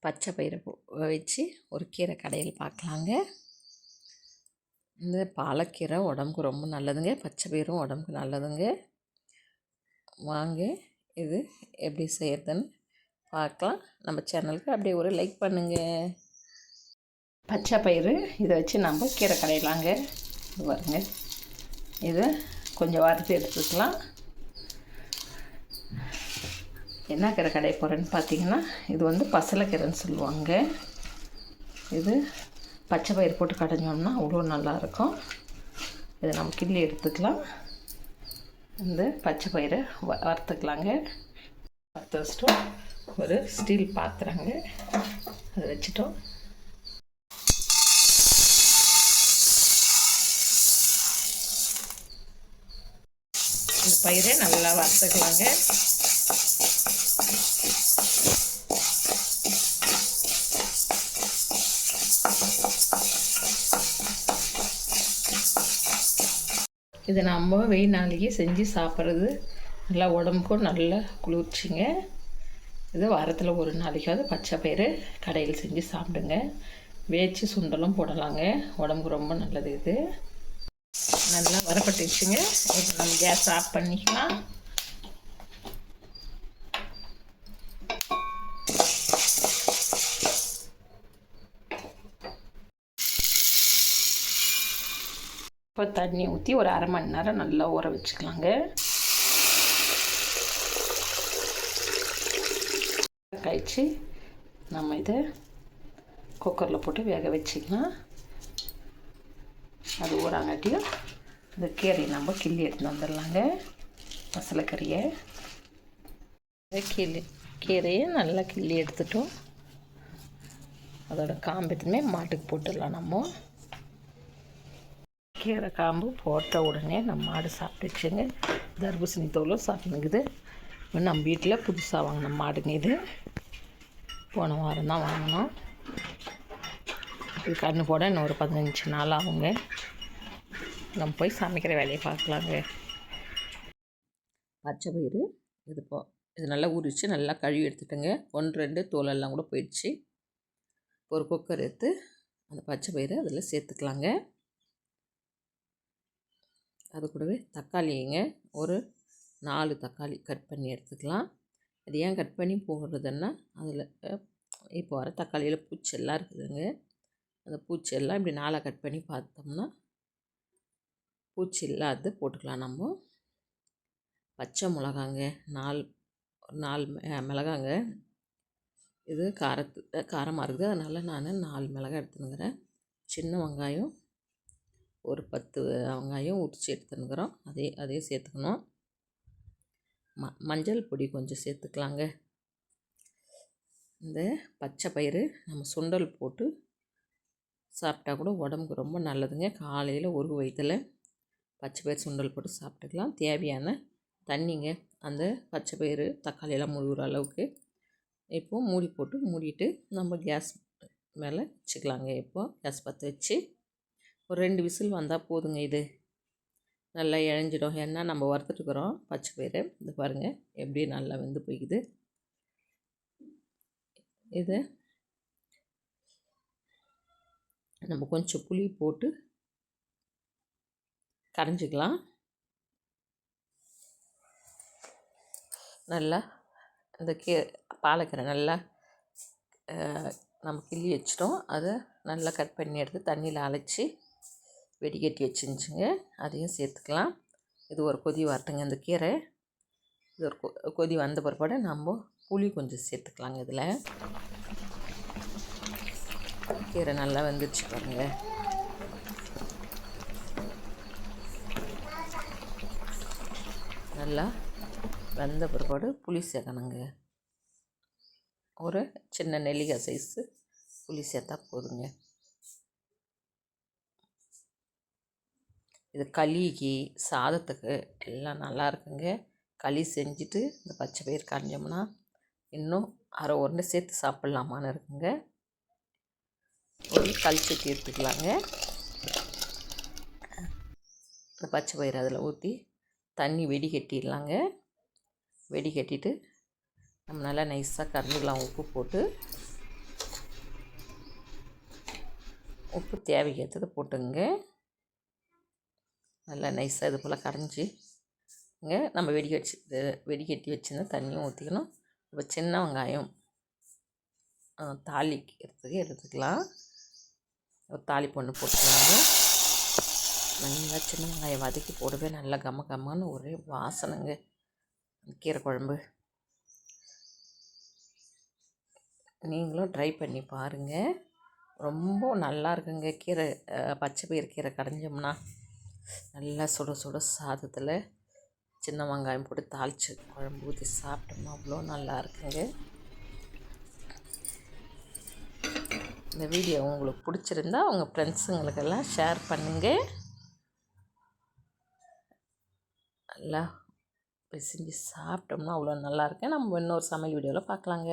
பச்சை பயிரை வச்சு ஒரு கீரை கடையில் பார்க்கலாங்க. இந்த பாலக்கீரை உடம்புக்கு ரொம்ப நல்லதுங்க. பச்சை பயிரும் உடம்புக்கு நல்லதுங்க. வாங்க இது எப்படி செய்கிறதுன்னு பார்க்கலாம். நம்ம சேனலுக்கு அப்படியே ஒரு லைக் பண்ணுங்கள். பச்சை பயிறு இதை வச்சு நம்ம கீரை கடையிலாங்க. இது பாருங்க, இதை கொஞ்சம் வறுத்து எடுத்துக்கலாம். என்ன கீரை கடைய போகிறேன்னு பார்த்தீங்கன்னா, இது பசலைக்கீரைன்னு சொல்லுவாங்க. இது பச்சை பயிர் போட்டு கடைஞ்சோம்னா அவ்வளோ நல்லாயிருக்கும். இதை நம்ம கிள்ளி எடுத்துக்கலாம். இந்த பச்சை பயிரை வறுத்துக்கலாங்க. வறுத்து வச்சிட்டோம். ஒரு ஸ்டீல் பாத்திரங்க, அதை வச்சுட்டோம். இந்த பயிரை நல்லா வறுத்துக்கலாங்க. இதை நம்ம வெயில் நாளைக்கு செஞ்சு சாப்பிட்றது நல்லா உடம்புக்கும் நல்ல குளிர்ச்சிங்க. இது வாரத்தில் ஒரு நாளைக்காவது பச்சை பயிறு கடையில் செஞ்சு சாப்பிடுங்க. வேச்சு சுண்டலும் போடலாங்க, உடம்புக்கு ரொம்ப நல்லது. இது நல்லா வரப்பட்டுச்சுங்க. இப்போ நம்ம கேஸ் ஆஃப் பண்ணிக்கலாம். இப்போ தண்ணி ஊற்றி ஒரு அரை மணி நேரம் நல்லா ஊற வச்சுக்கலாங்க. கழிச்சு நம்ம இதை குக்கரில் போட்டு வேக வச்சுக்கலாம். அது ஊறாங்காட்டியும் இந்த கீரையை நம்ம கிள்ளி எடுத்துன்னு வந்துடலாங்க. பசலைக்கறியை கீரையை நல்லா கிள்ளி எடுத்துட்டோம். அதோட காம்பு எதுவுமே மாட்டுக்கு போட்டுடலாம். நம்ம கீரை காம்பு போட்ட உடனே நம்ம மாடு சாப்பிட்டுச்சுங்க. தர்பூசணி தோலும் சாப்பிட்டுங்குது. நம்ம வீட்டில் புதுசாக வாங்கின மாடுங்க. இது போன வாரம் தான் வாங்கினோம். இது கண்ணு போட இன்னும் ஒரு 15 நாள் ஆகுங்க. நம்ம போய் சமைக்கிற வேலையை பார்க்கலாங்க. பச்சை பயிறு இது நல்லா ஊறிச்சு, நல்லா கழுவி எடுத்துட்டேங்க. 1-2 தோலெல்லாம் கூட போயிடுச்சு. ஒரு குக்கர் எடுத்து அந்த பச்சை பயிறு அதில் சேர்த்துக்கலாங்க. அது கூடவே தக்காளிங்க, ஒரு 4 தக்காளி கட் பண்ணி எடுத்துக்கலாம். அது ஏன் கட் பண்ணி போடுறதுன்னா, அதில் இப்போ வர தக்காளியில் பூச்செல்லாம் இருக்குதுங்க. அந்த பூச்செல்லாம் இப்படி 4 கட் பண்ணி பார்த்தோம்னா பூச்சி இல்லாது போட்டுக்கலாம். நம்ம பச்சை மிளகாங்க, 4 மிளகாங்க. இது காரமாக இருக்குது, அதனால் நான் 4 மிளகாய் எடுத்துனுங்கிறேன். சின்ன வெங்காயம் ஒரு 10 வெங்காயம் உரித்து எடுத்துனுக்கிறோம். அதையும் சேர்த்துக்கணும். மஞ்சள் பொடி கொஞ்சம் சேர்த்துக்கலாங்க. இந்த பச்சை பயிறு நம்ம சுண்டல் போட்டு சாப்பிட்டா கூட உடம்புக்கு ரொம்ப நல்லதுங்க. காலையில் ஒரு வயிற்றில் பச்சை பயிறு சுண்டல் போட்டு சாப்பிட்டுக்கலாம். தேவையான தண்ணிங்க, அந்த பச்சை பயிறு தக்காளியெல்லாம் முழுகிற அளவுக்கு இப்போது மூடிட்டு நம்ம கேஸ் மேலே வச்சுக்கலாங்க. இப்போது கேஸ் பற்ற வச்சு ஒரு 2 விசில் வந்தால் போதுங்க. இது நல்லா இழஞ்சிடும். ஏன்னா நம்ம வறுத்துட்டுருக்குறோம் பச்சை பயிறு. இது பாருங்கள் எப்படி நல்லா வெந்து போய்க்குது. இது நம்ம கொஞ்சம் புளி போட்டு கரைஞ்சிக்கலாம். நல்லா இந்த பாலக்கீரை நல்லா நம்ம கிள்ளி வச்சிட்டோம். அதை நல்லா கட் பண்ணி எடுத்து தண்ணியில் அழைச்சி வெடிகட்டி வச்சுருந்துச்சுங்க. அதையும் சேர்த்துக்கலாம். இது ஒரு கொதி வரட்டுங்க. இந்த கீரை இது ஒரு கொதி வந்த பிற்பாடு நம்ம புளி கொஞ்சம் சேர்த்துக்கலாங்க. இதில் கீரை நல்லா வெந்துடுச்சு பாருங்கள். நல்லா வெந்த பிற்பாடு புளி சேர்க்கணுங்க. ஒரு சின்ன நெல்லிக்காய் சைஸு புளி சேர்த்தா போதுங்க. இது களிக்கு சாதத்துக்கு எல்லாம் நல்லா இருக்குங்க. களி செஞ்சுட்டு இந்த பச்சை பயிர் கரைஞ்சோம்னா இன்னும் அரை உருண்டை சேர்த்து சாப்பிட்லாமான்னு இருக்குங்க. ஒரு கழிச்சட்டி எடுத்துக்கலாங்க. இந்த பச்சை பயிறு அதில் ஊற்றி தண்ணி வெடிகட்டிடலாங்க. வெடிகட்டிட்டு நம்ம நல்லா நைஸாக கரைஞ்சிக்கலாம். உப்பு போட்டு உப்பு தேவைக்கேற்றது போட்டுங்க. நல்லா நைஸாக இது போல் கரைஞ்சிங்க. நம்ம வெடிகட்டி வச்சுருந்தா தண்ணியும் ஊற்றிக்கணும். இப்போ சின்ன வெங்காயம் தாளிக்கிறதுக்கு எடுத்துக்கலாம். ஒரு தாளிப்பு ஒன்று போட்டுக்கலாங்க. நல்லா சின்ன வெங்காயம் வதக்கி போடவே நல்லா கம்மன்னு ஒரே வாசனைங்க கீரை குழம்பு. நீங்களும் ட்ரை பண்ணி பாருங்கள். ரொம்ப நல்லா இருக்குங்க. கீரை பச்சை பயிறு கீரை கடைஞ்சோம்னா நல்லா சுட சுட சாதத்தில் சின்ன வெங்காயம் போட்டு தாளித்து குழம்பு ஊற்றி சாப்பிட்டோம்னா அவ்வளோ நல்லா இருக்குங்க. இந்த வீடியோ உங்களுக்கு பிடிச்சிருந்தா உங்கள் ஃப்ரெண்ட்ஸுங்களுக்கெல்லாம் ஷேர் பண்ணுங்கள். நல்லா செஞ்சு சாப்பிட்டோம்னா அவ்வளோ நல்லாயிருக்கும். நம்ம இன்னொரு சமையல் வீடியோவில் பார்க்கலாங்க.